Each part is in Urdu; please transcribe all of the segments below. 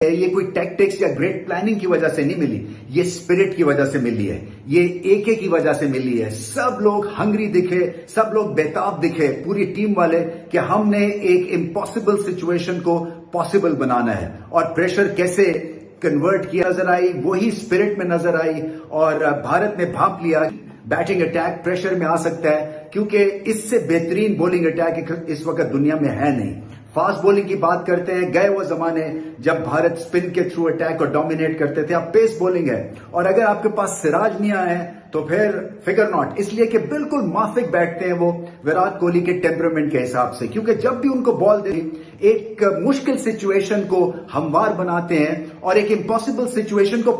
یہ کوئی ٹیکٹکس یا گریٹ پلاننگ کی وجہ سے نہیں ملی، یہ اسپرٹ کی وجہ سے ملی ہے، یہ ایکے کی وجہ سے ملی ہے. سب لوگ ہنگری دکھے، سب لوگ بےتاب دکھے، پوری ٹیم والے، کہ ہم نے ایک امپاسبل سچویشن کو پاسبل بنانا ہے. اور پریشر کیسے کنورٹ کیا نظر آئی، وہی اسپرٹ میں نظر آئی. اور بھارت نے بھانپ لیا بیٹنگ اٹیک پریشر میں آ سکتا ہے، کیونکہ اس سے بہترین بولنگ اٹیک اس وقت دنیا میں ہے نہیں. فاسٹ بولنگ کی بات کرتے ہیں، گئے وہ زمانے جب بھارت سپن کے تھرو اٹیک کو ڈومینیٹ کرتے تھے. اب پیس بولنگ ہے، اور اگر آپ کے پاس سراج نہیں آئے تو پھر فگر ناٹ، اس لیے کہ بالکل مافک بیٹھتے ہیں وہ وراٹ کوہلی کے ٹیمپرامنٹ کے حساب سے، کیونکہ جب بھی ان کو بال دے ایک مشکل سچویشن کو ہموار بناتے ہیں اور ایک امپاسبل سچویشن کو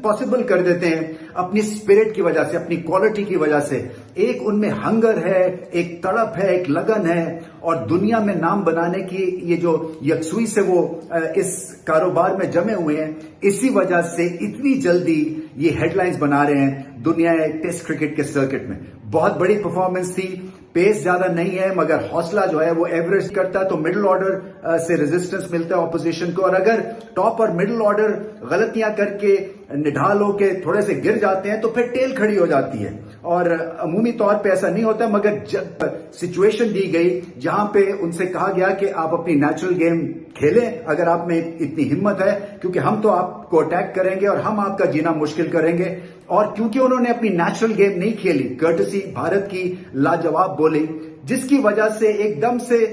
پاسبل کر دیتے ہیں اپنی اسپرٹ کی وجہ سے، اپنی کوالٹی کی وجہ سے. ایک ان میں ہنگر ہے، ایک تڑپ ہے، ایک لگن ہے، اور دنیا میں نام بنانے کی یہ جو یکسوئی سے وہ اس کاروبار میں جمے ہوئے ہیں، اسی وجہ سے اتنی جلدی یہ ہیڈ لائنز بنا رہے ہیں دنیا ٹیسٹ کرکٹ کے سرکٹ میں. بہت بڑی پرفارمنس تھی، پیس زیادہ نہیں ہے مگر حوصلہ جو ہے وہ ایوریج کرتا ہے، تو مڈل آرڈر سے ریزسٹنس ملتا ہے اپوزیشن کو. اور اگر ٹاپ اور مڈل آرڈر غلطیاں کر کے نڈھال ہو کے تھوڑے سے گر جاتے ہیں تو پھر ٹیل کھڑی ہو جاتی ہے. اور عمومی طور پہ ایسا نہیں ہوتا، مگر جب سچویشن دی گئی جہاں پہ ان سے کہا گیا کہ آپ اپنی نیچرل گیم کھیلیں اگر آپ میں اتنی ہمت ہے، کیونکہ ہم تو آپ کو اٹیک کریں گے اور ہم آپ کا جینا مشکل کریں گے. اور کیونکہ انہوں نے اپنی نیچرل گیم نہیں کھیلی، کرٹسی بھارت کی لاجواب بولنگ، جس کی وجہ سے ایک دم سے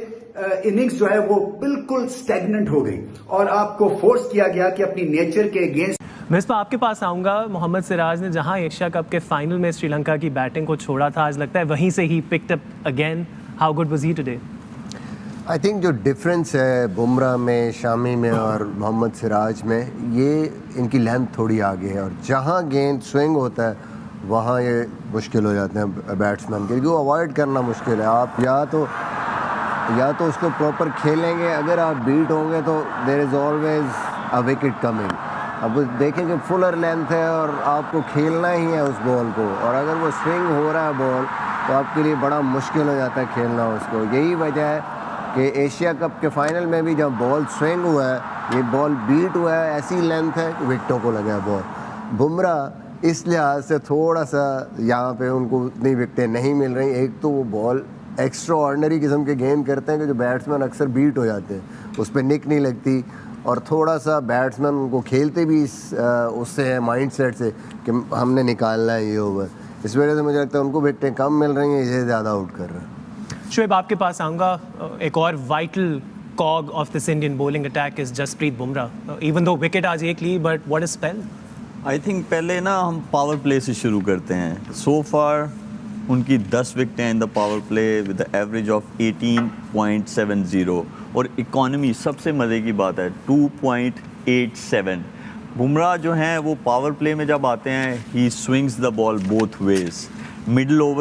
اننگز جو ہے وہ بالکل سٹیگننٹ ہو گئی اور آپ کو فورس کیا گیا کہ اپنی نیچر کے اگینسٹ. مصباح، آپ کے پاس آؤں گا. محمد سراج نے جہاں ایشیا کپ کے فائنل میں سری لنکا کی بیٹنگ کو چھوڑا تھا، آج لگتا ہے وہیں سے ہی picked up again. How good was he today? I think جو ڈفرینس ہے بمراہ میں، شامی میں اور محمد سراج میں، یہ ان کی لینتھ تھوڑی آگے ہے، اور جہاں گیند سوئنگ ہوتا ہے وہاں یہ مشکل ہو جاتے ہیں بیٹسمین کے، کیونکہ وہ اوائڈ کرنا مشکل ہے. آپ یا تو اس کو پراپر کھیلیں گے، اگر آپ بیٹ ہوں گے تو there is always a wicket coming. اب دیکھیں کہ فلر لینتھ ہے اور آپ کو کھیلنا ہی ہے اس بال کو، اور اگر وہ سوئنگ ہو رہا ہے بال تو آپ کے لیے بڑا مشکل ہو جاتا ہے کھیلنا اس کو. یہی وجہ ہے کہ ایشیا کپ کے فائنل میں بھی جب بال سوئنگ ہوا ہے، یہ بال بیٹ ہوا ہے، ایسی لینتھ ہے کہ وکٹوں کو لگا ہے بال. بمراہ اس لحاظ سے تھوڑا سا یہاں پہ ان کو اتنی وکٹیں نہیں مل رہی. ایک تو وہ بال ایکسٹرا آرڈنری قسم کے گیند کرتے ہیں کہ جو بیٹسمین اکثر بیٹ ہو جاتے ہیں، اس پہ نک نہیں لگتی، اور تھوڑا سا بیٹسمین ان کو کھیلتے بھی اس سے ہے مائنڈ سیٹ سے کہ ہم نے نکالنا ہے یہ اوور. اس وجہ سے مجھے لگتا ہے ان کو وکٹیں کم مل رہی ہیں، اسے زیادہ آؤٹ کر رہے ہیں. شعیب، آپ کے پاس آؤں گا. ایک اور vital کاگ of this Indian bowling attack is Jasprit Bumrah. Even though wicket آج ایک لی، but what is spell? I think پہلے نا ہم پاور پلے سے شروع کرتے ہیں. سو فار ان کی 10 وکٹیں in the power play with the average of 18.70، اور اکانومی سب سے مزے کی بات ہے 2.87. بمراہ جو ہیں وہ پاور پلے میں جب آتے ہیں، ہی سوئنگز دا بال بوتھ ویز. Middle over